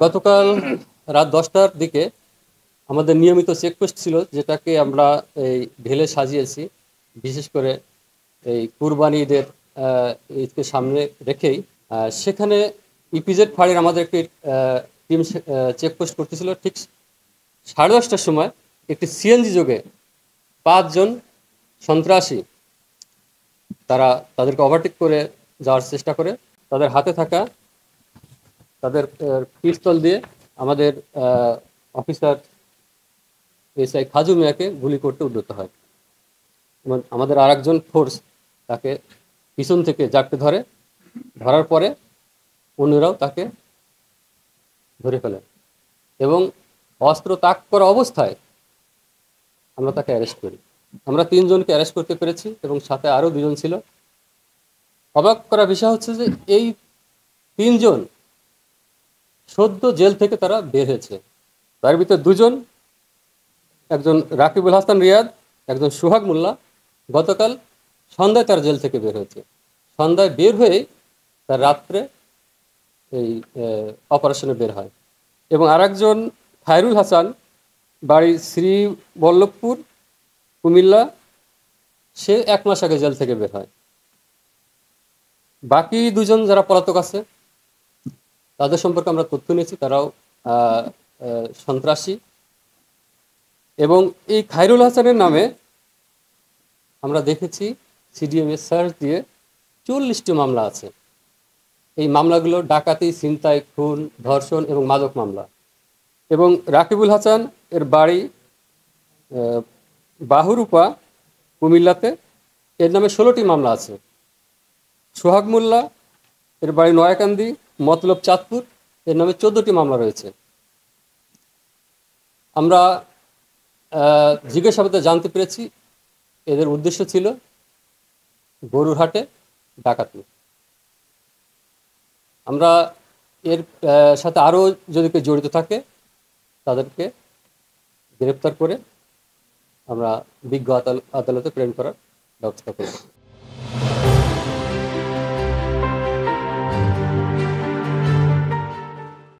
গতকাল রাত 10টার দিকে আমাদের নিয়মিত চেকপোস্ট ছিল, যেটাকে আমরা এই ঢেলে সাজিয়েছি। বিশেষ করে এই কুরবানি ঈদের ঈদকে সামনে রেখেই সেখানে ইপিজেড ফাঁড়ির আমাদের একটি টিম চেকপোস্ট করতেছিল। ঠিক 10:30টার সময় একটি সিএনজি যোগে 5 জন সন্ত্রাসী তাদেরকে ওভারটেক করে যাওয়ার চেষ্টা করে। তাদের হাতে থাকা তাদের পিস্তল দিয়ে আমাদের অফিসার এসআই খাজু মিয়াকে গুলি করতে উদ্যত হয়। আমাদের আরেকজন ফোর্স তাকে পিছন থেকে জাপটে ধরার পরে অন্যরাও তাকে ধরে ফেলে এবং অস্ত্র তাক করা অবস্থায় আমরা তাকে অ্যারেস্ট করি। আমরা 3 জনকে অ্যারেস্ট করতে পেরেছি এবং সাথে আরও 2 জন ছিল। অবাক করা বিষয় হচ্ছে যে এই 3 জন সদ্য জেল থেকে তারা বের হয়েছে। তার ভিতরে 2 জন, একজন রাকিবুল হাসান রিয়াদ, একজন সোহাগ মোল্লা, গতকাল সন্ধ্যায় তার জেল থেকে বের হয়েছে। সন্ধ্যায় বের হয়ে তার রাত্রে এই অপারেশনে বের হয়। এবং আরেকজন খায়রুল হাসান, বাড়ি শ্রীবল্লভপুর, কুমিল্লা, সে 1 মাস আগে জেল থেকে বের হয়। বাকি 2 জন যারা পলাতক আছে তাদের সম্পর্কে আমরা তথ্য নিয়েছি, তারাও সন্ত্রাসী। এবং এই খায়রুল হাসানের নামে আমরা দেখেছি সিডিএমএ সার্চ দিয়ে 40টি মামলা আছে। এই মামলাগুলো ডাকাতি, ছিনতাই, খুন, ধর্ষণ এবং মাদক মামলা। এবং রাকিবুল হাসান এর বাড়ি বাহুরূপা, কুমিল্লাতে, এর নামে 16টি মামলা আছে। সোহাগ মোল্লা এর বাড়ি নয়াকান্দি, মতলব চাঁদপুর, এর নামে 14টি মামলা রয়েছে। আমরা জিজ্ঞাসাবাদে জানতে পেরেছি এদের উদ্দেশ্য ছিল গরুর হাটে ডাকাতি। আমরা এর সাথে আরও যদি কেউ জড়িত থাকে তাদেরকে গ্রেপ্তার করে আমরা বিজ্ঞ আদালতে প্রেরণ করার ব্যবস্থা করব।